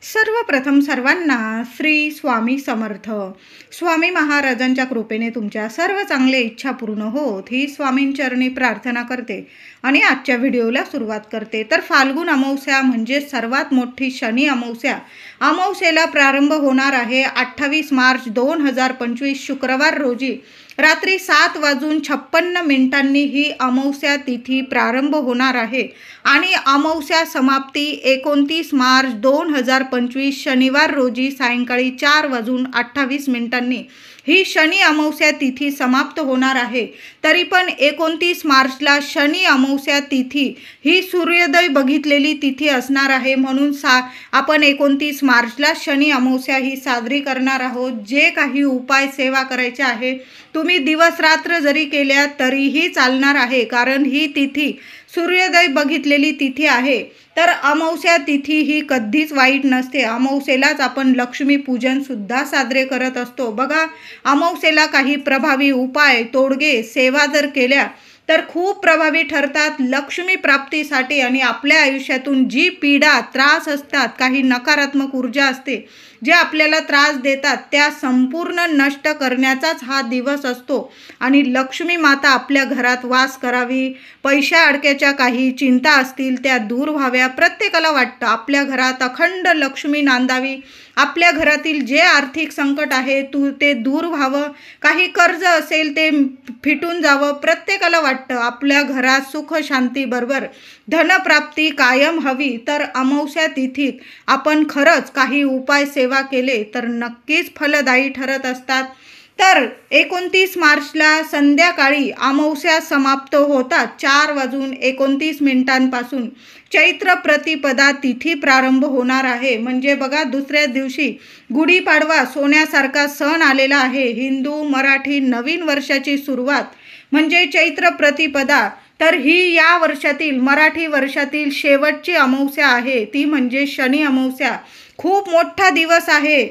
सर्वप्रथम सर्वांना श्री स्वामी समर्थ. स्वामी महाराजांच्या कृपेने तुमच्या सर्व चांगल्या इच्छा पूर्ण होत ही स्वामींचरणी प्रार्थना करते आणि आजच्या व्हिडिओला सुरुवात करते. तर फाल्गुन अमावस्या म्हणजे सर्वात मोठी शनी अमावस्या. अमावस्येला प्रारंभ होणार आहे 28 मार्च 2025 शुक्रवार रोजी रात्री 7:56 ही अमावस्या तिथी प्रारंभ होणार आहे आणि अमावस्या समाप्ती 29 मार्च 2025 शनिवार रोजी सायंकाळी 4:28 ही शनी अमावस्या तिथी समाप्त होणार आहे. तरी पण 29 मार्चला शनी अमावस्या तिथी ही सूर्योदय बघितलेली तिथी असणार आहे. म्हणून आपण 29 मार्चला शनी अमावस्या ही साजरी करणार आहोत. जे काही उपाय सेवा करायचे आहे तुम्ही दिवस रात्र जरी केल्या तरीही चालणार आहे, कारण ही तिथी सूर्योदय बघितलेली तिथी आहे. तर अमावस्या तिथी ही कधीच वाईट नसते. अमावस्येलाच आपण लक्ष्मी पूजन सुद्धा साजरे करत असतो. बघा, अमावस्येला काही प्रभावी उपाय तोडगे सेवा जर केल्या तर खूप प्रभावी ठरतात लक्ष्मी प्राप्तीसाठी. आणि आपल्या आयुष्यातून जी पीडा त्रास असतात, काही नकारात्मक ऊर्जा असते जे आपल्याला त्रास देतात, त्या संपूर्ण नष्ट करण्याचाच हा दिवस असतो. आणि लक्ष्मी माता आपल्या घरात वास करावी, पैशा अडक्याच्या काही चिंता असतील त्या दूर व्हाव्या. प्रत्येकाला वाटतं आपल्या घरात अखंड लक्ष्मी नांदावी, आपल्या घरातील जे आर्थिक संकट आहे ते दूर व्हावं, काही कर्ज असेल ते फिटून जावं. प्रत्येकाला वाटतं आपल्या घरात सुख शांतीबरोबर धनप्राप्ती कायम हवी. तर अमावस्या तिथीत आपण खरंच काही उपाय सेवा केले तर नक्कीच फलदायी ठरत असतात. तर 29 मार्चला संध्याकाळी अमावस्या समाप्त होतात 4:29 चैत्र प्रतिपदा तिथी प्रारंभ होणार आहे. म्हणजे बघा, दुसऱ्या दिवशी गुढीपाडवा सोन्यासारखा सण आलेला आहे. हिंदू मराठी नवीन वर्षाची सुरुवात म्हणजे चैत्र प्रतिपदा. तर ही या वर्षातील मराठी वर्षातील शेवटची अमावस्या आहे, ती म्हणजे शनी अमावस्या. खूप मोठा दिवस आहे.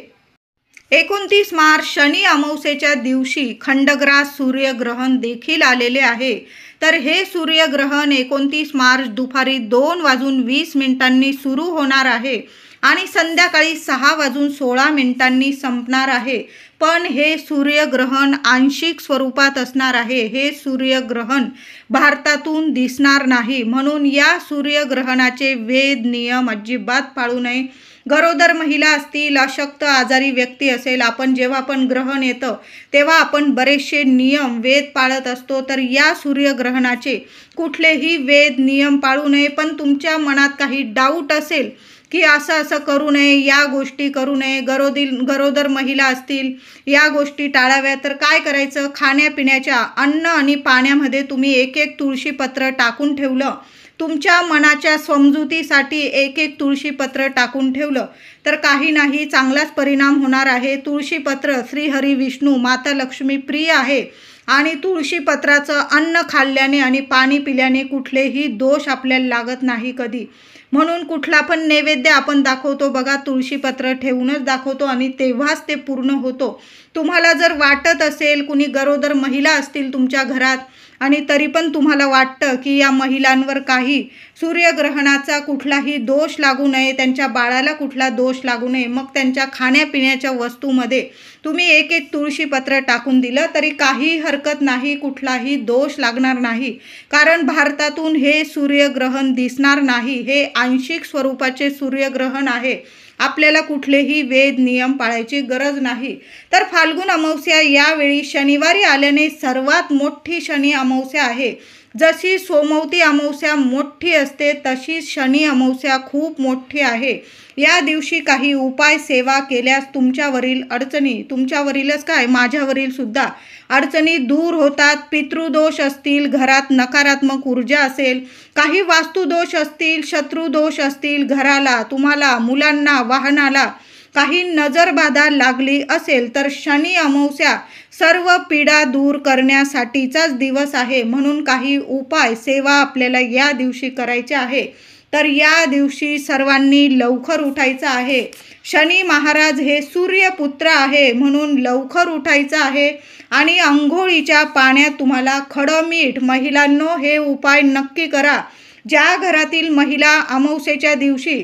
29 मार्च शनी अमावस्येच्या दिवशी खंडग्रास सूर्यग्रहण देखील आलेले आहे. तर हे सूर्यग्रहण 29 मार्च दुपारी 2:20 सुरू होणार आहे आणि संध्याकाळी 6:16 संपणार आहे. पण हे सूर्यग्रहण आंशिक स्वरूपात असणार आहे. हे सूर्यग्रहण भारतातून दिसणार नाही. म्हणून या सूर्यग्रहणाचे वेद नियम अजिबात पाळू नये. गरोदर महिला असतील, अशक्त आजारी व्यक्ती असेल, आपण जेव्हा पण ग्रहण येतं तेव्हा आपण बरेचसे नियम वेद पाळत असतो. तर या सूर्यग्रहणाचे कुठलेही वेद नियम पाळू नये. पण तुमच्या मनात काही डाऊट असेल की असं करू नये, या गोष्टी करू नये, गरोदर महिला असतील या गोष्टी टाळाव्या, तर काय करायचं? खाण्यापिण्याच्या अन्न आणि पाण्यामध्ये तुम्ही एक तुळशीपत्र टाकून ठेवलं, तुमच्या मनाच्या समजुतीसाठी एक तुळशीपत्र टाकून ठेवलं तर काही नाही, चांगलाच परिणाम होणार आहे. तुळशीपत्र श्री हरी विष्णू माता लक्ष्मी प्रिय आहे आणि तुळशीपत्राचं अन्न खाल्ल्याने आणि पाणी पिल्याने कुठलेही दोष आपल्याला लागत नाही कधी. म्हणून कुठला पण नैवेद्य आपण दाखवतो बघा, तुळशीपत्र ठेवूनच दाखवतो आणि तेव्हाच ते पूर्ण होतो. तुम्हाला जर वाटत असेल, कुणी गरोदर महिला असतील तुमच्या घरात आणि तरी पण तुम्हाला वाटतं की या महिलांवर काही सूर्यग्रहणाचा कुठलाही दोष लागू नये, त्यांच्या बाळाला कुठला दोष लागू नये, मग त्यांच्या खाण्यापिण्याच्या वस्तूमध्ये तुम्ही एक तुळशीपत्र टाकून दिलं तरी काही हरकत नाही, कुठलाही दोष लागणार नाही. कारण भारतातून हे सूर्यग्रहण दिसणार नाही. हे आंशिक स्वरूपाचे सूर्यग्रहण आहे. आपल्याला कुठलेही वेद नियम पाळायची गरज नाही. तर फाल्गुन अमावस्या यावेळी शनिवारी आल्याने सर्वात मोठी शनी अमावस्या आहे. जशी सोमवती अमावस्या मोठी असते तशी शनी अमावस्या खूप मोठी आहे. या दिवशी काही उपाय सेवा केल्यास तुमच्यावरील अडचणी, तुमच्यावरीलच काय माझ्यावरील सुद्धा अडचणी दूर होतात. पितृदोष असतील, घरात नकारात्मक ऊर्जा असेल, काही वास्तुदोष असतील, शत्रुदोष असतील, घराला, तुम्हाला, मुलांना, वाहनाला काही नजरबाधा लागली असेल तर शनी अमावस्या सर्व पीडा दूर करण्यासाठीचाच दिवस आहे. म्हणून काही उपाय सेवा आपल्याला या दिवशी करायचे आहे. तर या दिवशी सर्वांनी लवकर उठायचं आहे. शनी महाराज हे सूर्यपुत्र आहे, म्हणून लवकर उठायचं आहे आणि अंघोळीच्या पाण्यात तुम्हाला खडं मीठ, महिलांनो हे उपाय नक्की करा. ज्या घरातील महिला अमावस्येच्या दिवशी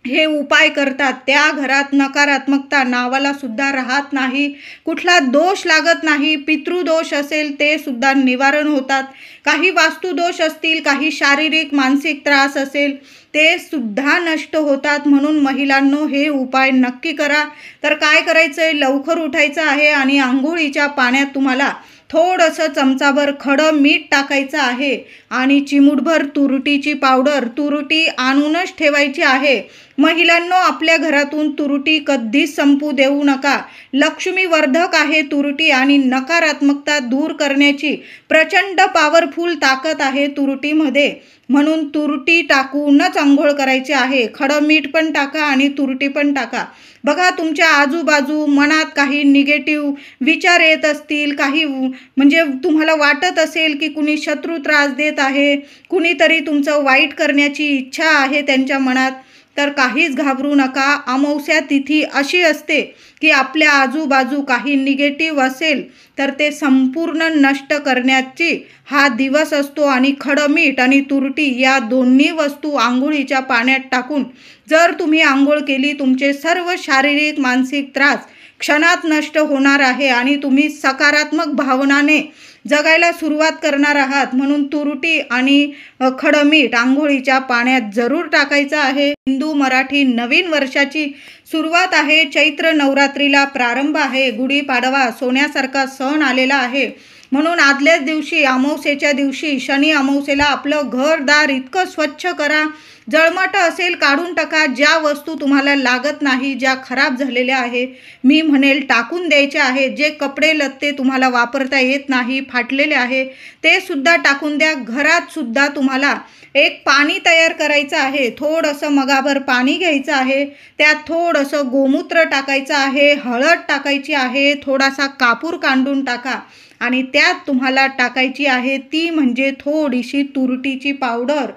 हे उपाय करतात त्या घरात नकारात्मकता नावाला सुद्धा राहत नाही, कुठला दोष लागत नाही. पितृदोष असेल ते सुद्धा निवारण होतात. काही वास्तुदोष असतील, काही शारीरिक मानसिक त्रास असेल ते सुद्धा नष्ट होतात. म्हणून महिलांनो हे उपाय नक्की करा. तर काय करायचं आहे, लवकर उठायचं आहे आणि आंघोळीच्या पाण्यात तुम्हाला थोडंसं चमचाभर खडं मीठ टाकायचं आहे आणि चिमूटभर तुरटीची पावडर, तुरटी आणूनच ठेवायची आहे. महिलांनो आपल्या घरातून तुरटी कधीच संपू देऊ नका. लक्ष्मीवर्धक आहे तुरटी आणि नकारात्मकता दूर करण्याची प्रचंड पॉवरफुल ताकद आहे तुरटीमध्ये. म्हणून तुरटी टाकूनच आंघोळ करायची आहे. खडं मीठ पण टाका आणि तुरटी पण टाका. बघा तुमच्या आजूबाजू मनात काही निगेटिव्ह विचार येत असतील, काही म्हणजे तुम्हाला वाटत असेल की कुणी शत्रू त्रास देत आहे, कुणीतरी तुमचं वाईट करण्याची इच्छा आहे त्यांच्या मनात, तर काहीच घाबरू नका. अमावस्या तिथी अशी असते की आपल्या आजूबाजू काही निगेटिव्ह असेल तर ते संपूर्ण नष्ट करण्याची हा दिवस असतो. आणि खडं मीठ आणि तुरटी या दोन्ही वस्तू आंघोळीच्या पाण्यात टाकून जर तुम्ही आंघोळ केली, तुमचे सर्व शारीरिक मानसिक त्रास क्षणात नष्ट होणार आहे आणि तुम्ही सकारात्मक भावनाने जगायला सुरुवात करणार आहात. म्हणून तुरटी आणि खडं मीठ आंघोळीच्या पाण्यात जरूर टाकायचं आहे. हिंदू मराठी नवीन वर्षाची सुरुवात आहे. चैत्र नवरात्रीला प्रारंभ आहे. गुढीपाडवा सोन्यासारखा सण आलेला आहे. म्हणून आदल्याच दिवशी अमावस्येच्या दिवशी शनी अमावस्येला आपलं घरदार इतकं स्वच्छ करा, जळमट असेल काढून टाका. ज्या वस्तू तुम्हाला लागत नाही, ज्या खराब झालेल्या आहे, मी म्हणेल टाकून द्यायचे आहे. जे कपडे लत्ते तुम्हाला वापरता येत नाही, फाटलेले आहे, ते सुद्धा टाकून द्या. घरात सुद्धा तुम्हाला एक पाणी तयार करायचं आहे. थोडंसं मगाभर पाणी घ्यायचं आहे, त्यात थोडंसं गोमूत्र टाकायचं आहे, हळद टाकायची आहे, थोडासा कापूर कांडून टाका आणि त्यात तुम्हाला टाकायची आहे ती म्हणजे थोडीशी तुरटीची पावडर.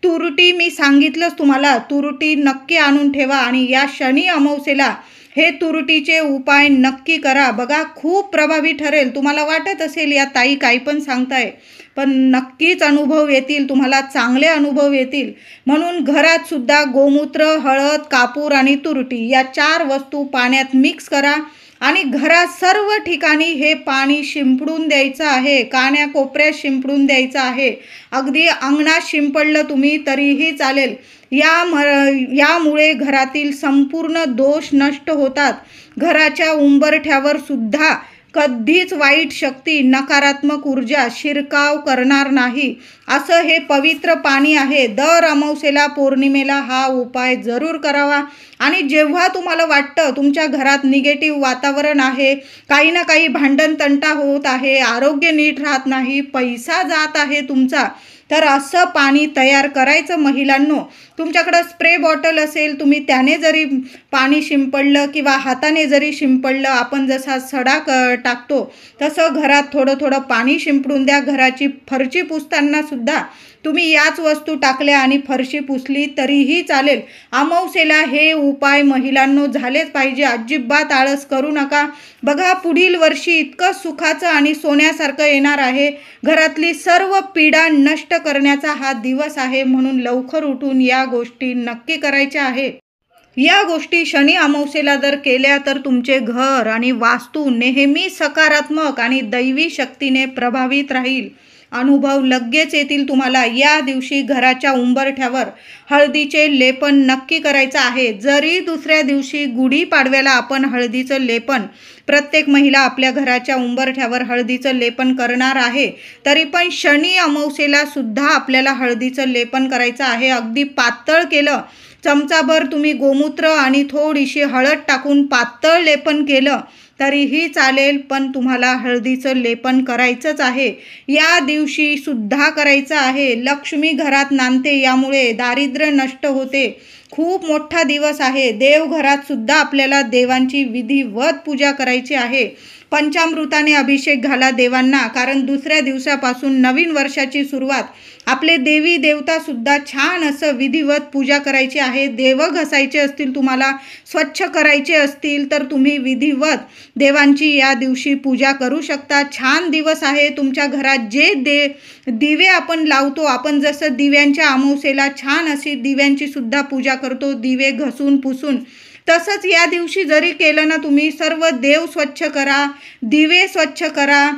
तुरटी मी सांगितलंच तुम्हाला, तुरटी नक्की आणून ठेवा आणि या शनी अमावस्येला हे तुरटीचे उपाय नक्की करा. बघा खूप प्रभावी ठरेल. तुम्हाला वाटत असेल या ताई काही पण सांगताय, पण नक्कीच अनुभव येतील तुम्हाला, चांगले अनुभव येतील. म्हणून घरात सुद्धा गोमूत्र, हळद, कापूर आणि तुरटी या 4 वस्तू पाण्यात मिक्स करा आणि घरात सर्व ठिकाणी हे पाणी शिंपडून द्यायचं आहे. कान्या कोपऱ्यात शिंपडून द्यायचं आहे. अगदी अंगणात शिंपडलं तुम्ही तरीही चालेल. यामुळे घरातील संपूर्ण दोष नष्ट होतात. घराच्या उंबरठ्यावर सुद्धा कधीच वाईट शक्ती, नकारात्मक ऊर्जा शिरकाव करणार नाही. असं हे पवित्र पाणी आहे. दर अमावस्येला पौर्णिमेला हा उपाय जरूर करावा. आणि जेव्हा तुम्हाला वाटतं तुमच्या घरात निगेटिव्ह वातावरण आहे, काही ना काही भांडण तंटा होत आहे, आरोग्य नीट राहत नाही, पैसा जात आहे तुमचा, तर असं पाणी तयार करायचं. महिलांनो तुमच्याकडं स्प्रे बॉटल असेल, तुम्ही त्याने जरी पाणी शिंपडलं किंवा हाताने जरी शिंपडलं, आपण जसा सडा टाकतो तसं घरात थोडं थोडं पाणी शिंपडून द्या. घराची फरशी पुसताना सुद्धा तुम्ही याच वस्तू टाकल्या आणि फरशी पुसली तरीही चालेल. अमावस्येला हे उपाय महिलांनो झालेच पाहिजे. अजिबात आळस करू नका. बघा पुढील वर्षी इतकं सुखाचं आणि सोन्यासारखं येणार आहे. घरातली सर्व पीडा नष्ट करण्याचा हा दिवस आहे. म्हणून लवकर उठून या गोष्टी नक्की करायच्या आहे. या गोष्टी शनी अमावस्येला जर केल्या तर तुमचे घर आणि वास्तू नेहमी सकारात्मक आणि दैवी शक्तीने प्रभावित राहील. अनुभव लगेच येतील तुम्हाला. या दिवशी घराच्या उंबरठ्यावर हळदीचे लेपन नक्की करायचं आहे. जरी दुसऱ्या दिवशी गुढीपाडव्याला आपण हळदीचं लेपन, प्रत्येक महिला आपल्या घराच्या उंबरठ्यावर हळदीचं लेपन करणार आहे, तरी पण शनी अमावस्येला सुद्धा आपल्याला हळदीचं लेपन करायचं आहे. अगदी पातळ केलं, चमचाभर तुम्ही गोमूत्र आणि थोडीशी हळद टाकून पातळ लेपन केलं तरीही चालेल, पण तुम्हाला हळदीचं लेपन करायचंच आहे. या दिवशी सुद्धा करायचं आहे. लक्ष्मी घरात नांदते, यामुळे दारिद्र्य नष्ट होते. खूप मोठा दिवस आहे. देवघरात सुद्धा आपल्याला देवांची विधिवत पूजा करायची आहे. पंचामृताने अभिषेक घाला देवांना, कारण दुसऱ्या दिवसापासून नवीन वर्षाची सुरुवात. आपले देवी देवता सुद्धा छान असं विधिवत पूजा करायची आहे. देव घसायचे असतील, तुम्हाला स्वच्छ करायचे असतील, तर तुम्ही विधिवत देवांची या दिवशी पूजा करू शकता. छान दिवस आहे. तुमच्या घरात जे दिवे आपण लावतो, आपण जसं दिव्यांच्या अमावस्येला छान अशी दिव्यांची सुद्धा पूजा करतो दिवे घसून पुसून, तसंच या दिवशी जरी केलं ना तुम्ही, सर्व देव स्वच्छ करा, दिवे स्वच्छ करा,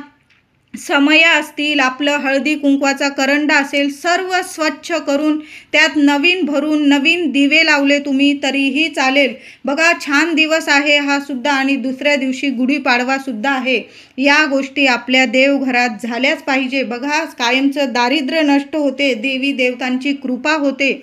समया असतील, आपलं हळदी कुंकवाचा करंडा असेल, सर्व स्वच्छ करून त्यात नवीन भरून नवीन दिवे लावले तुम्ही तरीही चालेल. बघा, छान दिवस आहे हा सुद्धा, आणि दुसऱ्या दिवशी गुढीपाडवा सुद्धा आहे. या गोष्टी आपल्या देवघरात झाल्याच पाहिजे. बघा, कायमचं दारिद्र्य नष्ट होते, देवी देवतांची कृपा होते.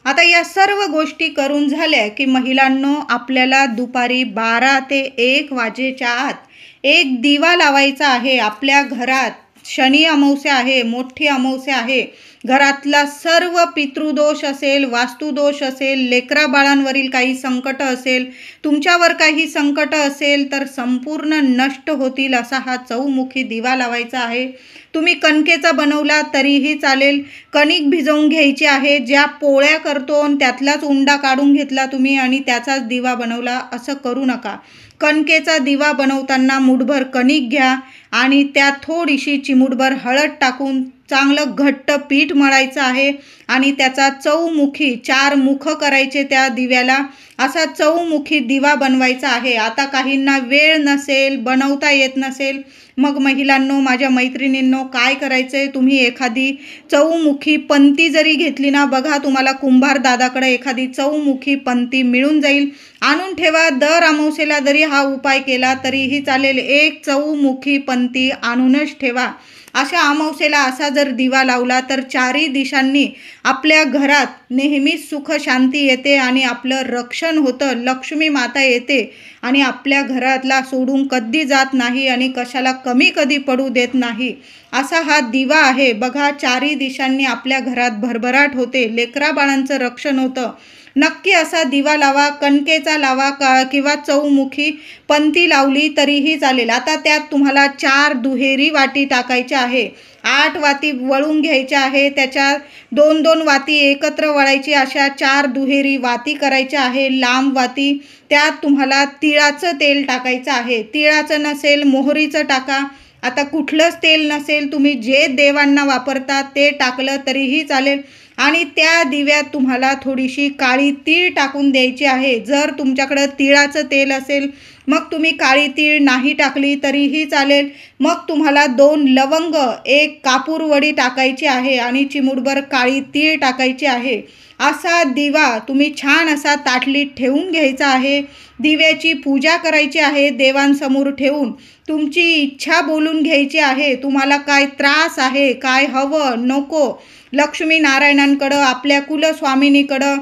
आता या सर्व गोष्टी करून झाल्या की महिलांनो, आपल्याला दुपारी 12 ते 1 वाजेच्या आत एक दिवा लावायचा आहे आपल्या घरात. शनी अमावस्या आहे, मोठी अमावस्या आहे. घरातला सर्व पितृदोष असेल, वास्तुदोष असेल, लेकरा बाळांवरील काही संकट असेल, तुमच्यावर काही संकट असेल तर संपूर्ण नष्ट होतील असा हा चौमुखी दिवा लावायचा आहे. तुम्ही कणकेचा बनवला तरीही चालेल. कणिक भिजवून घ्यायची आहे. ज्या पोळ्या करतो आणि त्यातलाच उंडा काढून घेतला तुम्ही आणि त्याचाच दिवा बनवला, असं करू नका. कणकेचा दिवा बनवताना मुठभर कणिक घ्या आणि त्यात थोडीशी चिमूटभर हळद टाकून चांगलं घट्ट पीठ मळायचं आहे आणि त्याचा चौमुखी 4 मुख करायचे त्या दिव्याला. असा चौमुखी दिवा बनवायचा आहे. आता काहींना वेळ नसेल, बनवता येत नसेल, मग महिलांनो, माझ्या मैत्रिणींनो, काय करायचं आहे, तुम्ही एखादी चौमुखी पंती जरी घेतली ना, बघा तुम्हाला कुंभार दादाकडे एखादी चौमुखी पंती मिळून जाईल, आणून ठेवा. दर अमावस्येला जरी हा उपाय केला तरीही चालेल. एक चौमुखी पंती आणूनच ठेवा. अशा अमावस्येला असा जर दिवा लावला तर 4ही दिशांनी आपल्या घरात नेहमीच सुख शांती येते आणि आपलं रक्षण होतं. लक्ष्मी माता येते आणि आपल्या घरातला सोडून कधी जात नाही आणि कशाला कमी कधी पडू देत नाही. असा हा दिवा आहे. बघा, 4ही दिशांनी आपल्या घरात भरभराट होते, लेकरा बाळांचं रक्षण होतं. नक्की असा दिवा लावा. कणकेचा लावा किंवा चौमुखी पंती लावली तरीही चालेल. आता त्यात तुम्हाला 4 दुहेरी वाटी टाकायच्या आहे. 8 वाती वळून घ्यायच्या आहे. त्याच्या 2-2 वाती एकत्र वळायची, अशा 4 दुहेरी वाती करायच्या आहे, लांब वाती. त्यात तुम्हाला तिळाचं तेल टाकायचं आहे. तिळाचं नसेल मोहरीचं टाका. आता कुठलंच तेल नसेल, तुम्ही जे देवांना वापरता ते टाकलं तरीही चालेल. आणि त्या दिव्यात तुम्हाला थोडीशी काळी तीळ टाकून द्यायची आहे. जर तुमच्याकडं तिळाचं तेल असेल मग तुम्ही काळी तीळ नाही टाकली तरीही चालेल. मग तुम्हाला 2 लवंग, 1 कापूरवडी टाकायची आहे आणि चिमूटभर काळी तीळ टाकायची आहे. असा दिवा तुम्ही छान असा ताटलीत ठेवून घ्यायचा आहे. दिव्याची पूजा करायची आहे. देवांसमोर ठेवून तुमची इच्छा बोलून घ्यायची आहे. तुम्हाला काय त्रास आहे, काय हवं नको, लक्ष्मी नारायणांकडं, आपल्या कुलस्वामिनीकडं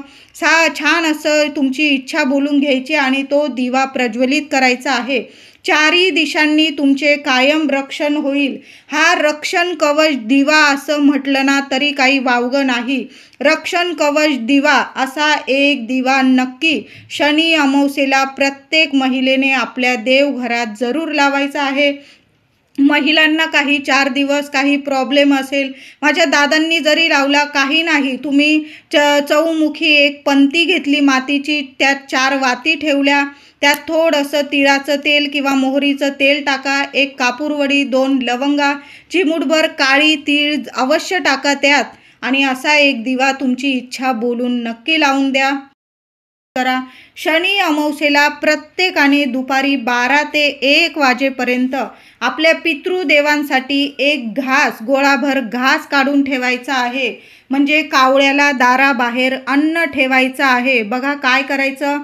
छान असं तुमची इच्छा बोलून घ्यायची आणि तो दिवा प्रज्वलित करायचा आहे. 4ही दिशांनी तुमचे कायम रक्षण होईल. हा रक्षण कवच दिवा असं म्हटलं ना तरी काही वावगं नाही. रक्षण कवच दिवा असा एक दिवा नक्की शनी अमावस्येला प्रत्येक महिलेने आपल्या देवघरात जरूर लावायचा आहे. महिलांना काही 4 दिवस काही प्रॉब्लेम असेल, माझ्या दादांनी जरी लावला काही नाही, तुम्ही चौमुखी एक पंती घेतली मातीची, त्यात 4 वाती ठेवल्या, त्यात थोडंसं तिळाचं तेल किंवा मोहरीचं तेल टाका, 1 कापूरवडी, 2 लवंगा, चिमूटभर काळी तीळ अवश्य टाका त्यात आणि असा एक दिवा तुमची इच्छा बोलून नक्की लावून द्या. करा. शनी अमावस्येला प्रत्येकाने दुपारी 12 ते 1 वाजेपर्यंत आपल्या पितृदेवांसाठी एक घास, गोळाभर घास काढून ठेवायचा आहे. म्हणजे कावळ्याला दाराबाहेर अन्न ठेवायचं आहे. बघा काय करायचं,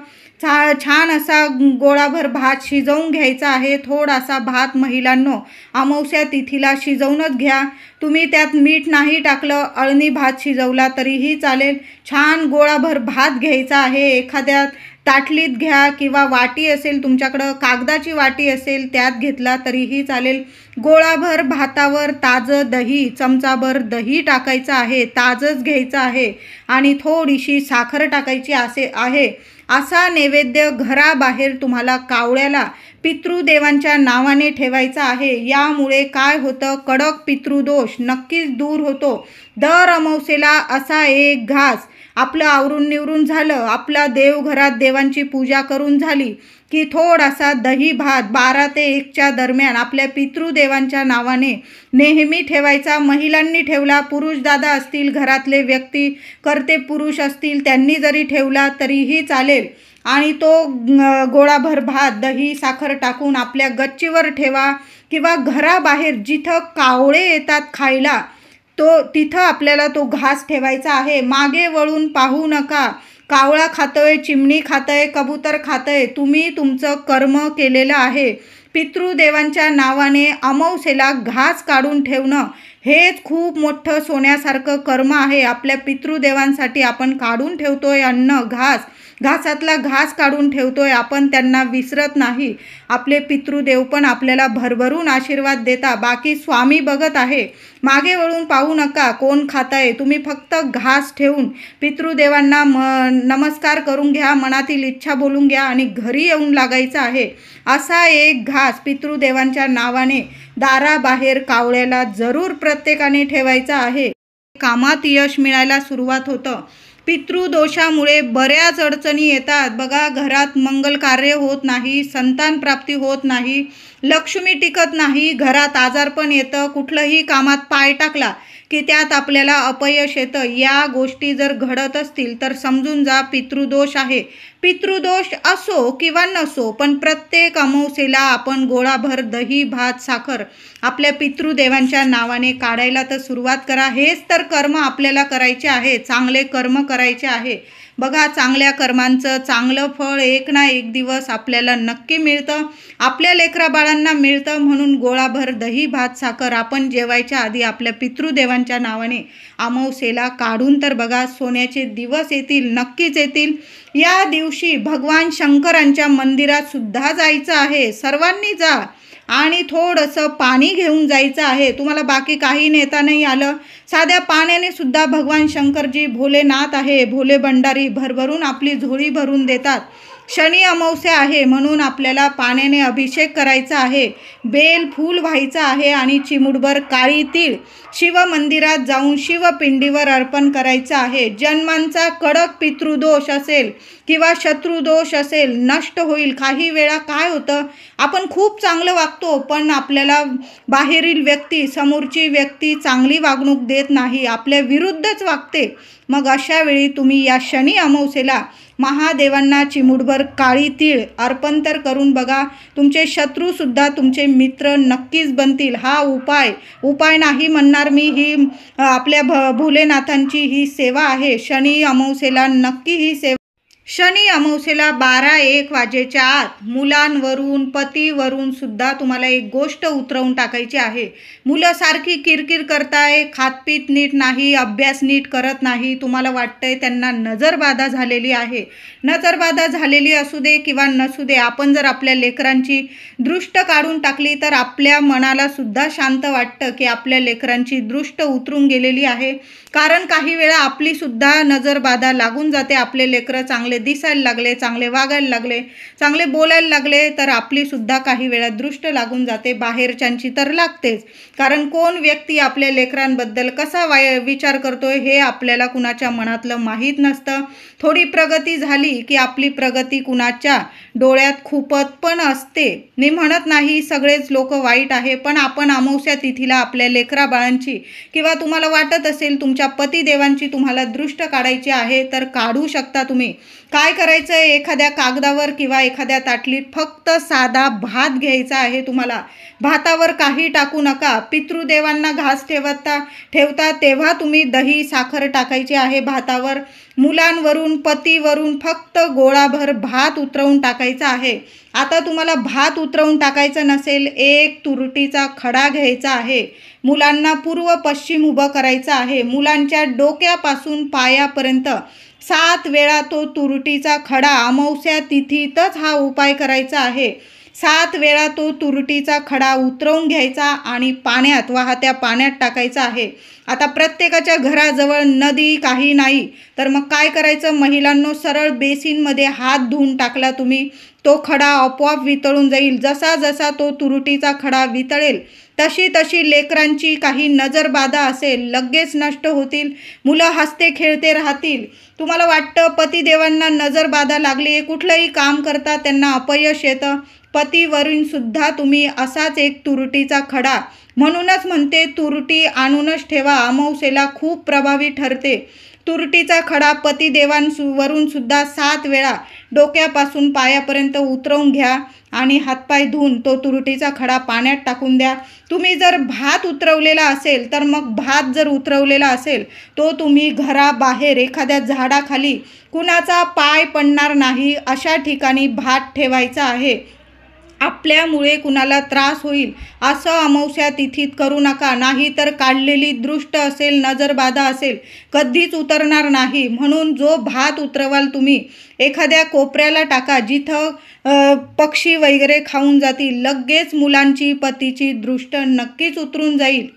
छान असा गोळाभर भात शिजवून घ्यायचा आहे. थोडासा भात महिलांनो अमावस्या तिथीला शिजवूनच घ्या. तुम्ही त्यात मीठ नाही टाकलं, अळणी भात शिजवला तरीही चालेल. छान गोळाभर भात घ्यायचा आहे. एखाद्या ताटलीत घ्या किंवा वाटी असेल तुमच्याकडं, कागदाची वाटी असेल त्यात घेतला तरीही चालेल. गोळाभर भातावर ताजं दही, चमचाभर दही टाकायचं आहे, ताजंच घ्यायचं आहे आणि थोडीशी साखर टाकायची आहे. असा नैवेद्य घराबाहेर तुम्हाला कावळ्याला पितृदेवांच्या नावाने ठेवायचा आहे. यामुळे काय होतं, कडक पितृदोष नक्कीच दूर होतो. दर अमावस्येला असा एक घास आपलं आवरून निवरून झालं, आपला देवघरात देवांची पूजा करून झाली की थोडासा दही भात 12 ते 1च्या दरम्यान आपल्या पितृदेवांच्या नावाने नेहमी ठेवायचा. महिलांनी ठेवला, पुरुष दादा असतील, घरातले व्यक्ती करते पुरुष असतील, त्यांनी जरी ठेवला तरीही चालेल. आणि तो गोळाभर भात दही साखर टाकून आपल्या गच्चीवर ठेवा किंवा घराबाहेर जिथं कावळे येतात खायला तिथं आपल्याला तो घास ठेवायचा आहे. मागे वळून पाहू नका. कावळा खातोय, चिमणी खातंय, कबूतर खातंय, तुम्ही तुमचं कर्म केलेलं आहे. पितृदेवांच्या नावाने अमावस्येला घास काढून ठेवणं हेच खूप मोठं सोन्यासारखं कर्म आहे. आपल्या पितृदेवांसाठी आपण काढून ठेवतोय अन्न, घासातला घास काढून ठेवतोय, आपण त्यांना विसरत नाही. आपले पितृदेव पण आपल्याला भरभरून आशीर्वाद देता. बाकी स्वामी बघत आहे. मागे वळून पाहू नका कोण खाताय, तुम्ही फक्त घास ठेवून पितृदेवांना नमस्कार करून घ्या, मनातील इच्छा बोलून घ्या आणि घरी येऊन लागायचं आहे. असा एक घास पितृदेवांच्या नावाने दाराबाहेर कावळ्याला जरूर प्रत्येकाने ठेवायचा आहे. कामात यश मिळायला सुरुवात होतं. पितृदोषामुळे बऱ्याच अडचणी येतात बघा. घरात मंगल कार्य होत नाही, संतान प्राप्ती होत नाही, लक्ष्मी टिकत नाही, घरात आजारपण येतं, कुठलंही कामात पाय टाकला की त्यात आपल्याला अपयश येतं. या गोष्टी जर घडत असतील तर समजून जा पितृदोष आहे. पितृदोष असो किंवा नसो, पण प्रत्येक अमावस्येला आपण गोळाभर दही भात साखर आपल्या पितृदेवांच्या नावाने काढायला तर सुरुवात करा. हेच तर कर्म आपल्याला करायचे आहे, चांगले कर्म करायचे आहे. बघा, चांगल्या कर्मांचं चांगलं फळ एक ना एक दिवस आपल्याला नक्की मिळतं, आपल्या लेकराबाळांना मिळतं. म्हणून गोळाभर दही भात साखर आपण जेवायच्या आधी आपल्या पितृदेवांच्या नावाने अमावस्येला काढून तर बघा. सोन्याचे दिवस येतील, नक्कीच येतील. या दिवशी भगवान शंकरांच्या मंदिरात सुद्धा जायचं आहे. सर्वांनी जा आणि थोडंसं पाणी घेऊन जायचं आहे. तुम्हाला बाकी काही नेता नाही आलं, साध्या पाण्याने सुद्धा भगवान शंकरजी भोलेनाथ आहे, भोले भंडारी भरभरून आपली झोळी भरून देतात. शनी अमावस्या आहे म्हणून आपल्याला पाण्याने अभिषेक करायचा आहे, बेल फूल व्हायचं आहे आणि चिमुटभर काळी तीळ शिवमंदिरात जाऊन शिवपिंडीवर अर्पण करायचं आहे. जन्मांचा कडक पितृदोष असेल किंवा शत्रुदोष असेल नष्ट होईल. काही वेळा काय होतं, आपण खूप चांगलं वागतो पण आपल्याला बाहेरील व्यक्ती, समोरची व्यक्ती चांगली वागणूक देत नाही, आपल्या विरुद्धच वागते. मग अशा वेळी तुम्ही या शनी अमावस्येला महादेवांना चिमुटभर काळी तीळ अर्पण तर करून बघा. तुमचे शत्रूसुद्धा तुमचे मित्र नक्कीच बनतील. हा उपाय नाही म्हणणार मी, ही आपल्या भोलेनाथांची ही सेवा आहे. शनी अमावस्येला नक्की ही सेवा. शनी अमावस्येला 12-1 वाजेच्या आत मुलांवरून, पतीवरून सुद्धा तुम्हाला एक गोष्ट उतरवून टाकायची आहे. मुलं सारखी किरकिर करताय, खातपीत नीट नाही, अभ्यास नीट करत नाही, तुम्हाला वाटतंय त्यांना नजरबाधा झालेली आहे. नजरबाधा झालेली असू दे किंवा नसू दे, आपण जर आपल्या लेकरांची दृष्ट काढून टाकली तर आपल्या मनाला सुद्धा शांत वाटतं की आपल्या लेकरांची दृष्ट उतरून गेलेली आहे. कारण काही वेळा आपली सुद्धा नजरबाधा लागून जाते. आपले लेकरं चांगले दिसायला लागले, चांगले वागायला लागले, चांगले बोलायला लागले तर आपली सुद्धा काही वेळा दृष्ट लागून जाते. बाहेरच्यांची तर लागतेच, कारण कोण व्यक्ती आपल्या लेकरांबद्दल कसा विचार करतोय हे आपल्याला कुणाच्या मनातलं माहीत नसतं. थोडी प्रगती झाली की आपली प्रगती कुणाच्या डोळ्यात खूपत पण असते. मी म्हणत नाही सगळेच लोक वाईट आहे, पण आपण अमावस्या तिथीला आपल्या लेकरा बाळांची किंवा तुम्हाला वाटत असेल तुमच्या पतिदेवांची तुम्हाला दृष्ट काढायची आहे तर काढू शकता. तुम्ही काय करायचं आहे, एखाद्या कागदावर किंवा एखाद्या ताटलीत फक्त साधा भात घ्यायचा आहे. तुम्हाला भातावर काही टाकू नका. पितृदेवांना घास ठेवता तेव्हा तुम्ही दही साखर टाकायची आहे भातावर. मुलांवरून, पतीवरून फक्त गोळाभर भात उतरवून टाकायचा आहे. आता तुम्हाला भात उतरवून टाकायचं नसेल, एक तुरटीचा खडा घ्यायचा आहे. मुलांना पूर्व पश्चिम उभं करायचं आहे. मुलांच्या डोक्यापासून पायापर्यंत 7 वेळा तो तुरटीचा खडा अमावस्या तिथीतच हा उपाय करायचा आहे. 7 वेळा तो तुरटीचा खडा उतरवून घ्यायचा आणि पाण्यात, वाहत्या पाण्यात टाकायचा आहे. आता प्रत्येकाच्या घराजवळ नदी काही नाही, तर मग काय करायचं महिलांनो, सरळ बेसिनमध्ये हात धुवून टाकला तुम्ही, तो खडा आपोआप वितळून जाईल. जसा जसा तो तुरटीचा खडा वितळेल तशी तशी लेकरांची काही नजरबाधा असेल लगेच नष्ट होतील. मुलं हसते खेळते राहतील. तुम्हाला वाटतं पतिदेवांना नजरबाधा लागली, कुठलंही काम करता त्यांना अपयश येतं. पतीवरून सुद्धा तुम्ही असाच एक तुरटीचा खडा, म्हणूनच म्हणते तुरटी आणूनच ठेवा, अमावस्येला खूप प्रभावी ठरते. तुरटीचा खडा पतिदेवांवरून सुद्धा 7 वेळा डोक्यापासून पायापर्यंत उतरवून घ्या आणि हातपाय धुवून तो तुरटीचा खडा पाण्यात टाकून द्या. तुम्ही जर भात उतरवलेला असेल तर मग भात जर उतरवलेला असेल तो तुम्ही घराबाहेर एखाद्या झाडाखाली, कुणाचा पाय पडणार नाही अशा ठिकाणी भात ठेवायचा आहे. आपल्यामुळे कुणाला त्रास होईल असं अमावस्या तिथीत करू नका, नाही तर काढलेली दृष्ट असेल, नजरबाधा असेल, कधीच उतरणार नाही. म्हणून जो भात उतरवाल तुम्ही एखाद्या कोपऱ्याला टाका, जिथं पक्षी वगैरे खाऊन जातील. लगेच मुलांची पतीची दृष्ट नक्कीच उतरून जाईल.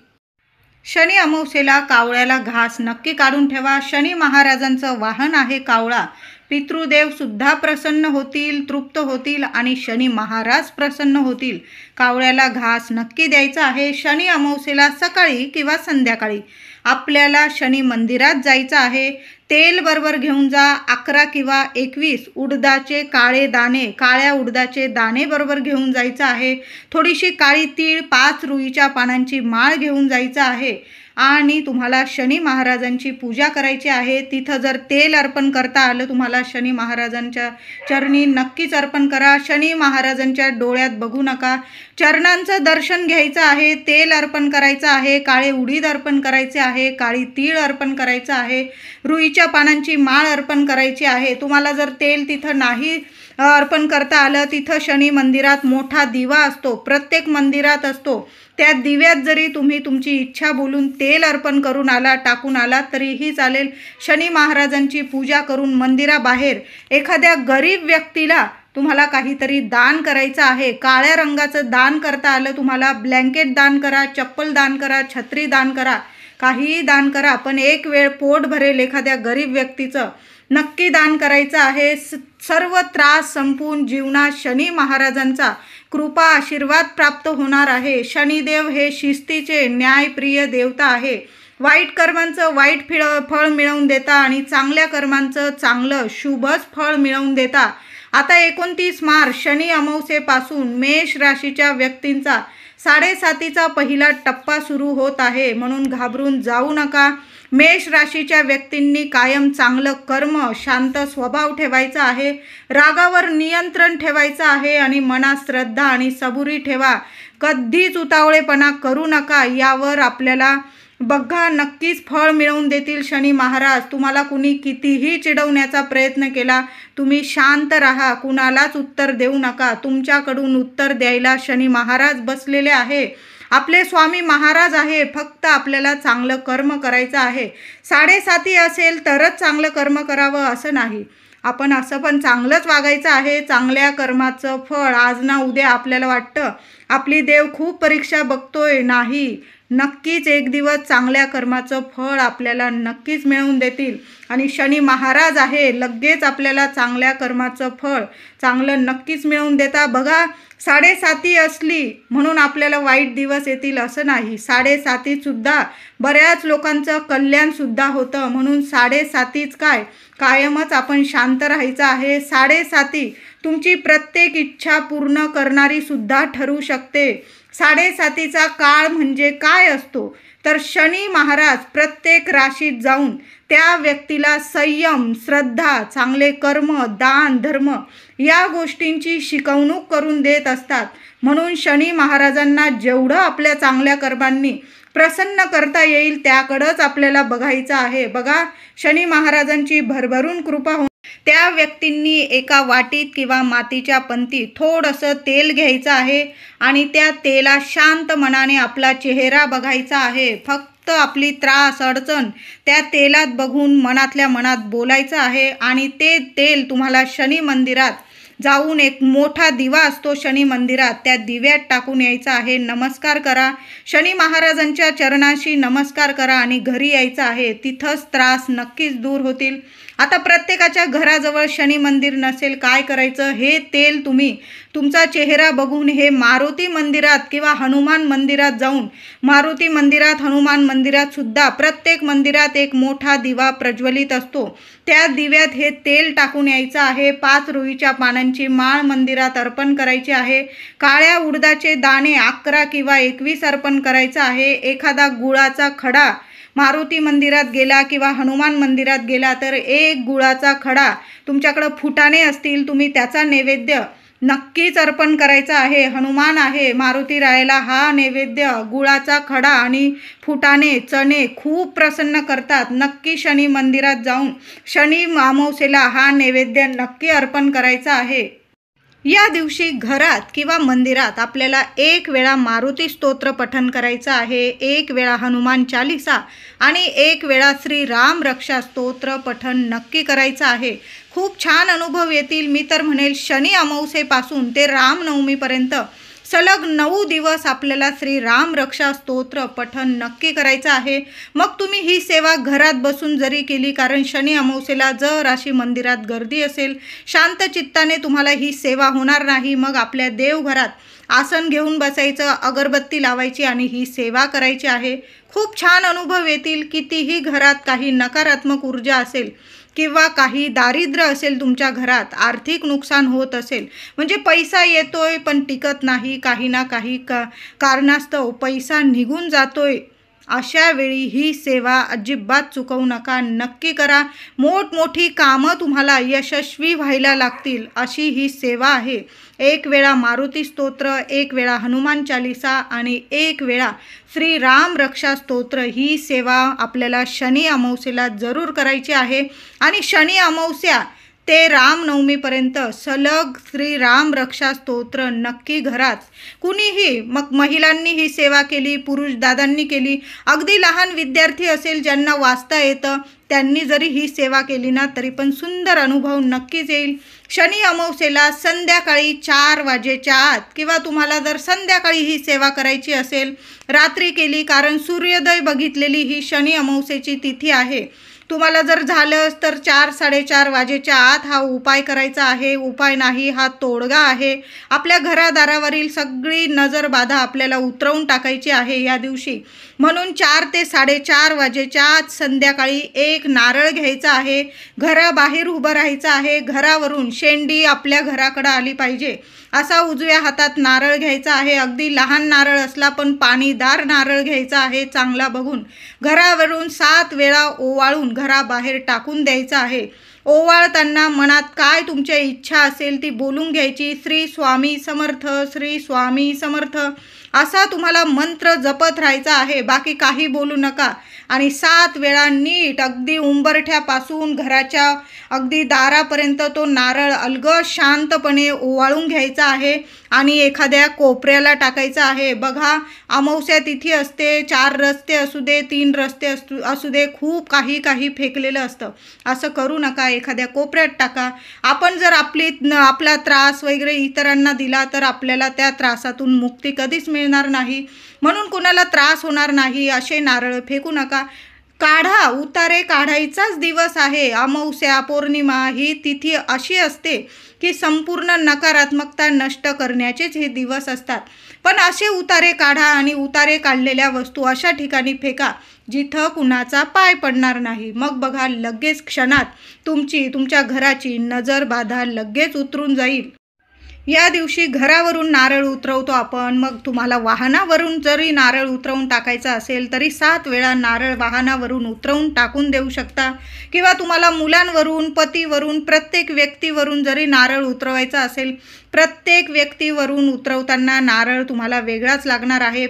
शनी अमावस्येला कावळ्याला घास नक्की काढून ठेवा. शनी महाराजांचं वाहन आहे कावळा. पितृदेव सुद्धा प्रसन्न होतील, तृप्त होतील आणि शनी महाराज प्रसन्न होतील. कावळ्याला घास नक्की द्यायचा आहे. शनी अमावस्येला सकाळी किंवा संध्याकाळी आपल्याला शनी मंदिरात जायचं आहे. तेल बरोबर घेऊन जा. 11 किंवा 21 उडदाचे काळे दाणे, काळ्या उडदाचे दाणे बरोबर घेऊन जायचं आहे. थोडीशी काळी तीळ, 5 रुईच्या पानांची माळ घेऊन जायचं आहे आणि तुम्हाला शनी महाराजांची पूजा करायची आहे. तिथं जर तेल अर्पण करता आलं तुम्हाला शनी महाराजांच्या चरणी, नक्कीच अर्पण करा. शनी महाराजांच्या डोळ्यात बघू नका. चरणांचं दर्शन घ्यायचं आहे. तेल अर्पण करायचं आहे. काळे उडीद अर्पण करायचे आहे. काळी तीळ अर्पण करायचं आहे. रुईच्या पानांची माळ अर्पण करायची आहे. तुम्हाला जर तेल तिथं नाही अर्पण करता आलं, तिथं शनी मंदिरात मोठा दिवा असतो, प्रत्येक मंदिरात असतो. त्या दिव्यात जरी तुम्ही तुमची इच्छा बोलून तेल अर्पण करून आला, टाकून आला तरीही चालेल. शनी महाराजांची पूजा करून मंदिराबाहेर एखाद्या गरीब व्यक्तीला तुम्हाला काहीतरी दान करायचं आहे. काळ्या रंगाचं दान करता आलं तुम्हाला, ब्लँकेट दान करा, चप्पल दान करा, छत्री दान करा, काहीही दान करा, पण एक वेळ पोट भरेल एखाद्या गरीब व्यक्तीचं नक्की दान करायचं आहे. सर्व त्रास संपून जीवनात शनी महाराजांचा कृपा आशीर्वाद प्राप्त होणार आहे. शनिदेव हे शिस्तीचे न्यायप्रिय देवता आहे. वाईट कर्मांचं वाईट फळ मिळवून देता आणि चांगल्या कर्मांचं चांगलं शुभच फळ मिळवून देता. आता 29 मार्च शनी अमावस्येपासून मेष राशीच्या व्यक्तींचा 7.5चा पहिला टप्पा सुरू होत आहे, म्हणून घाबरून जाऊ नका. मेष राशीच्या व्यक्तींनी कायम चांगलं कर्म, शांत स्वभाव ठेवायचा आहे. रागावर नियंत्रण ठेवायचं आहे आणि मनात श्रद्धा आणि सबुरी ठेवा. कधीच उतावळेपणा करू नका. यावर आपल्याला बघा नक्कीच फळ मिळवून देतील शनी महाराज. तुम्हाला कुणी कितीही चिडवण्याचा प्रयत्न केला, तुम्ही शांत राहा, कुणालाच उत्तर देऊ नका. तुमच्याकडून उत्तर द्यायला शनी महाराज बसलेले आहे. आपले स्वामी महाराज आहे. फक्त आपल्याला चांगलं कर्म करायचं आहे. 7.5 असेल तरच चांगलं कर्म करावं असं नाही. आपण असं पण चांगलंच वागायचं आहे. चांगल्या कर्माचं फळ आज ना उद्या आपल्याला वाटतं आपली देव खूप परीक्षा बघतोय, नाही, नक्कीच एक दिवस चांगल्या कर्माचं फळ आपल्याला नक्कीच मिळवून देतील आणि शनी महाराज आहे, लगेच आपल्याला चांगल्या कर्माचं फळ चांगलं नक्कीच मिळवून देता. बघा 7.5 असली म्हणून आपल्याला वाईट दिवस येतील असं नाही. 7.5 सुद्धा बऱ्याच लोकांचं कल्याण सुद्धा होतं. म्हणून 7.5 काय, कायमच आपण शांत राहायचं आहे. 7.5 तुमची प्रत्येक इच्छा पूर्ण करणारी सुद्धा ठरू शकते. 7.5चा काळ म्हणजे काय असतो तर शनी महाराज प्रत्येक राशीत जाऊन त्या व्यक्तीला संयम, श्रद्धा, चांगले कर्म, दान, धर्म या गोष्टींची शिकवणूक करून देत असतात. म्हणून शनी महाराजांना जेवढं आपल्या चांगल्या कर्मांनी प्रसन्न करता येईल त्याकडेच आपल्याला बघायचं आहे. बघा शनी महाराजांची भरभरून कृपा हो. त्या व्यक्तींनी एका वाटीत किंवा मातीच्या पंतीत थोडंसं तेल घ्यायचं आहे आणि त्या तेला शांत मनाने आपला चेहरा बघायचा आहे. फक्त आपली त्रास अडचण त्या तेलात बघून मनातल्या मनात बोलायचं आहे आणि ते तेल तुम्हाला शनी मंदिरात जाऊन एक मोठा दिवा असतो शनी मंदिरात, त्या दिव्यात टाकून यायचा आहे. नमस्कार करा, शनी महाराजांच्या चरणाशी नमस्कार करा आणि घरी यायचं आहे. तिथंच त्रास नक्कीच दूर होतील. आता प्रत्येकाच्या घराजवळ शनी मंदिर नसेल, काय करायचं? हे तेल तुम्ही तुमचा चेहरा बघून हे मारुती मंदिरात किंवा हनुमान मंदिरात जाऊन, मारुती मंदिरात, हनुमान मंदिरात सुद्धा प्रत्येक मंदिरात एक मोठा दिवा प्रज्वलित असतो. त्या दिव्यात हे तेल टाकून यायचं आहे. 5 रुईच्या पानांची माळ मंदिरात अर्पण करायची आहे. काळ्या उडदाचे दाणे 11 किंवा 21 अर्पण करायचं आहे. एखादा गुळाचा खडा मारुती मंदिरात गेला किंवा हनुमान मंदिरात गेला तर एक गुळाचा खडा, तुमच्याकडं फुटाणे असतील, तुम्ही त्याचा नैवेद्य नक्कीच अर्पण करायचा आहे. हनुमान आहे, मारुती रायाला हा नैवेद्य गुळाचा खडा आणि फुटाणे, चणे खूप प्रसन्न करतात. नक्की शनी मंदिरात जाऊन शनी अमावस्येला हा नैवेद्य नक्की अर्पण करायचा आहे. या दिवशी घरात किंवा मंदिरात आपल्याला 1 वेळा मारुती स्तोत्र पठण करायचं आहे, 1 वेळा हनुमान चालीसा आणि 1 वेळा श्री राम रक्षा स्तोत्र पठण नक्की करायचं आहे. खूप छान अनुभव येतील. मी तर म्हणेल शनी अमावस्येपासून ते रामनवमीपर्यंत सलग 9 दिवस आपल्याला श्री राम रक्षा स्तोत्र पठण नक्की करायचं आहे. मग तुम्ही ही सेवा घरात बसून जरी केली, कारण शनी अमावस्येला जर अशी मंदिरात गर्दी असेल, शांत चित्ताने तुम्हाला ही सेवा होणार नाही. मग आपल्या देवघरात आसन घेऊन बसायचं, अगरबत्ती लावायची आणि ही सेवा करायची आहे. खूप छान अनुभव येतील. कितीही घरात काही नकारात्मक ऊर्जा असेल किंवा काही दारिद्र्य असेल, तुमच्या घरात आर्थिक नुकसान होत असेल, म्हणजे पैसा येतोय पण टिकत नाही, काही ना काही कारणास्तव पैसा निघून जातोय, अशा वेळी ही सेवा अजिबात चुकवू नका, नक्की करा. मोठमोठी कामं तुम्हाला यशस्वी व्हायला लागतील अशी ही सेवा आहे. 1 वेळा मारुती स्तोत्र, 1 वेळा हनुमान चालीसा आणि 1 वेळा श्री राम रक्षा स्तोत्र, ही सेवा आपल्याला शनी अमावस्येला जरूर करायची आहे. आणि शनी अमावस्या ते रामनवमीपर्यंत सलग श्री राम रक्षा स्तोत्र नक्की घरात कुणीही, मग महिलांनी ही सेवा केली, पुरुष दादांनी केली, अगदी लहान विद्यार्थी असेल ज्यांना वाचता येतं त्यांनी जरी ही सेवा केली ना तरी पण सुंदर अनुभव नक्कीच येईल. शनी अमावस्येला संध्याकाळी 4 वाजेच्या आत किंवा तुम्हाला जर संध्याकाळी ही सेवा करायची असेल, रात्री केली, कारण सूर्योदय बघितलेली ही शनी अमावस्येची तिथी आहे. तुम्हाला जर झालंच तर 4-4:30 वाजेच्या आत हा उपाय करायचा आहे. उपाय नाही, हा तोडगा आहे. आपल्या घरादारावरील सगळी नजर बाधा आपल्याला उतरवून टाकायची आहे या दिवशी. म्हणून 4 ते 4:30 वाजेच्या आत संध्याकाळी 1 नारळ घ्यायचा आहे. घराबाहेर उभं राहायचं आहे. घरावरून शेंडी आपल्या घराकडे आली पाहिजे असा उजव्या हातात नारळ घ्यायचा आहे. अगदी लहान नारळ असला पण पाणीदार नारळ घ्यायचा आहे, चांगला बघून. घरावरून 7 वेळा ओवाळून घराबाहेर टाकून द्यायचा आहे. ओवाळताना मनात काय तुमच्या इच्छा असेल ती बोलून घ्यायची. श्री स्वामी समर्थ, श्री स्वामी समर्थ असा तुम्हाला मंत्र जपत राहायचा आहे, बाकी काही बोलू नका. आणि 7 वेळा नीट अगदी उंबरठ्यापासून घराच्या अगदी दारापर्यंत तो नारळ अलगद शांतपणे ओवाळून घ्यायचा आहे आणि एखाद्या कोपऱ्याला टाकायचा आहे. बघा, अमावस्या तिथी असते, 4 रस्ते असू दे, 3 रस्ते असू दे, खूप काही फेकलेलं असतं. असं करू नका, एखाद्या कोपऱ्यात टाका. आपण जर आपला त्रास वगैरे इतरांना दिला तर आपल्याला त्या त्रासातून मुक्ती कधीच मिळणार नाही. म्हणून कुणाला त्रास होणार नाही असे नारळ फेकू नका. काढा, उतारे काढायचाच दिवस आहे. अमावस्या, पौर्णिमा ही तिथी अशी असते की संपूर्ण नकारात्मकता नष्ट करण्याचेच हे दिवस असतात. पण असे उतारे काढा आणि उतारे काढलेल्या वस्तू अशा ठिकाणी फेका जिथं कुणाचा पाय पडणार नाही. मग बघा, लगेच क्षणात तुमच्या घराची नजर बाधा लगेच उतरून जाईल. या दिवशी घरावरून नारळ उतरवतो आपण. मग तुम्हाला वाहनावरून जरी नारळ उतरवून टाकायचा असेल तरी 7 वेळा नारळ वाहनावरून उतरवून टाकून देऊ शकता. किंवा तुम्हाला मुलांवरून, पतीवरून, प्रत्येक व्यक्तीवरून जरी नारळ उतरवायचा असेल, प्रत्येक व्यक्तीवरून उतरवताना नारळ तुम्हाला वेगळाच लागणार आहे.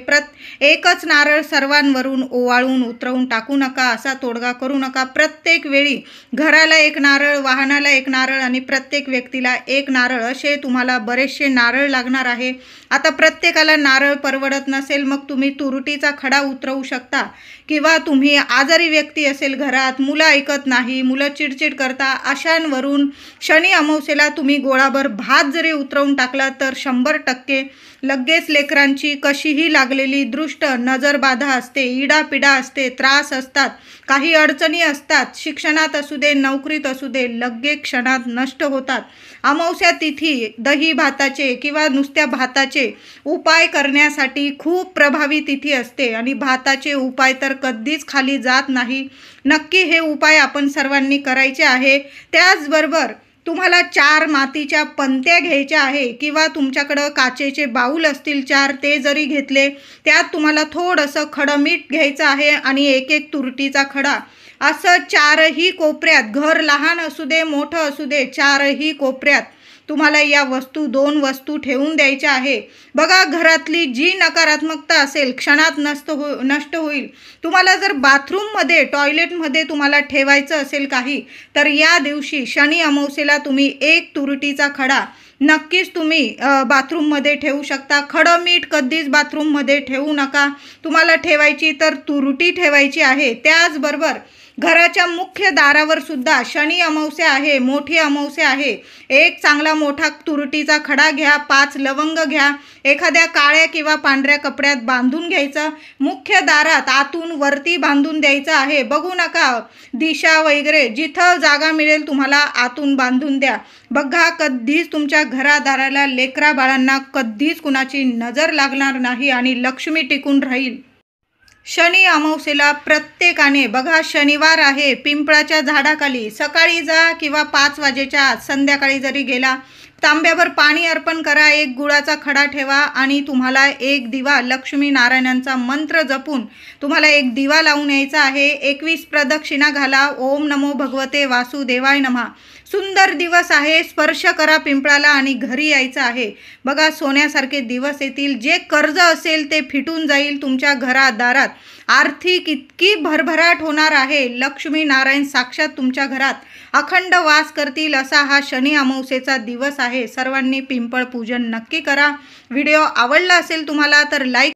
एकच नारळ सर्वांवरून ओवाळून उतरवून टाकू नका, असा तोडगा करू नका. प्रत्येक वेळी घराला 1 नारळ, वाहनाला 1 नारळ आणि प्रत्येक व्यक्तीला 1 नारळ असे तुम्हाला बरेचसे नारळ लागणार आहे। आता प्रत्येकाला नारळ परवडत नसेल, मग तुम्ही तुरटीचा खडा उतरवू शकता, किंवा तुम्ही आजारी व्यक्ती असेल घरात, मुलं ऐकत नाही, मुलं चिडचिड करता, अशांवरून शनी अमावस्येला तुम्ही गोळाभर भात जरी उतरवून टाकला तर 100% लगेच लेकरांची कशीही लागलेली दृष्ट नजरबाधा असते, इडापिडा असते, त्रास असतात, काही अडचणी असतात, शिक्षणात असू दे, नोकरीत असू दे, लगेच क्षणात नष्ट होतात। अमावस्या तिथी दही भाताचे किंवा नुसत्या भाताचे उपाय करण्यासाठी खूप प्रभावी तिथी असते आणि भाताचे उपाय तर कधीच खाली जात नाही। नक्की हे उपाय आपण सर्वांनी करायचे आहे। त्याचबरोबर तुम्हाला 4 मातीच्या पंत्या घ्यायच्या आहे, किंवा तुमच्याकडं काचेचे बाऊल असतील 4 ते जरी घेतले, त्यात तुम्हाला थोडंसं खडं मीठ घ्यायचं आहे आणि एक तुरटीचा खडा, असं 4ही कोपऱ्यात, घर लहान असू दे मोठं असू दे, 4ही कोपऱ्यात तुम्हाला या 2 वस्तू ठेवून द्यायच्या आहे। बघा, घरातली जी नकारात्मकता असेल क्षणात नष्ट होईल। तुम्हाला जर बाथरूममध्ये, टॉयलेटमध्ये तुम्हाला ठेवायचं असेल काही, तर या दिवशी शनी अमावस्येला तुम्ही 1 तुरटीचा खडा नक्कीच तुम्ही बाथरूममध्ये ठेवू शकता। खडं मीठ कधीच बाथरूममध्ये ठेवू नका। तुम्हाला ठेवायची तर तुरटी ठेवायची आहे। त्याचबरोबर घराच्या मुख्य दारावर सुद्धा शनी अमावस्या आहे, मोठी अमावस्या आहे, एक चांगला मोठा तुरटीचा खडा घ्या, 5 लवंग घ्या, एखाद्या काळ्या किंवा पांढऱ्या कपड्यात बांधून घ्यायचं, मुख्य दारात आतून वरती बांधून द्यायचं आहे। बघू नका, दिशा वगैरे जिथं जागा मिळेल तुम्हाला आतून बांधून द्या। बघा, कधीच तुमच्या घरादाराला, लेकरा बाळांना कधीच कुणाची नजर लागणार नाही आणि लक्ष्मी टिकून राहील। शनी अमावस्येला प्रत्येकाने, बघा शनिवार आहे, पिंपळाच्या झाडाखाली सकाळी जा किंवा 5 वाजेच्या आत, संध्याकाळी जरी गेला, तांब्यावर पाणी अर्पण करा, 1 गुळाचा खडा ठेवा आणि तुम्हाला 1 दिवा, लक्ष्मी नारायणांचा मंत्र जपून तुम्हाला 1 दिवा लावून यायचा आहे। 21 प्रदक्षिणा घाला, ओम नमो भगवते वासुदेवाय नमः। सुंदर दिवस आहे, स्पर्श करा पिंपळाला आणि घरी यायचं आहे। बघा, सोन्यासारखे दिवस येतील, जे कर्ज असेल ते फिटून जाईल, तुमच्या घरादारात आर्थिक इतकी भरभराट होणार आहे, लक्ष्मी नारायण साक्षात तुमच्या घरात अखंड वास करतील, असा हा शनी अमावस्येचा दिवस आहे। सर्वांनी पिंपळ पूजन नक्की करा। व्हिडिओ आवडला असेल तुम्हाला तर लाईक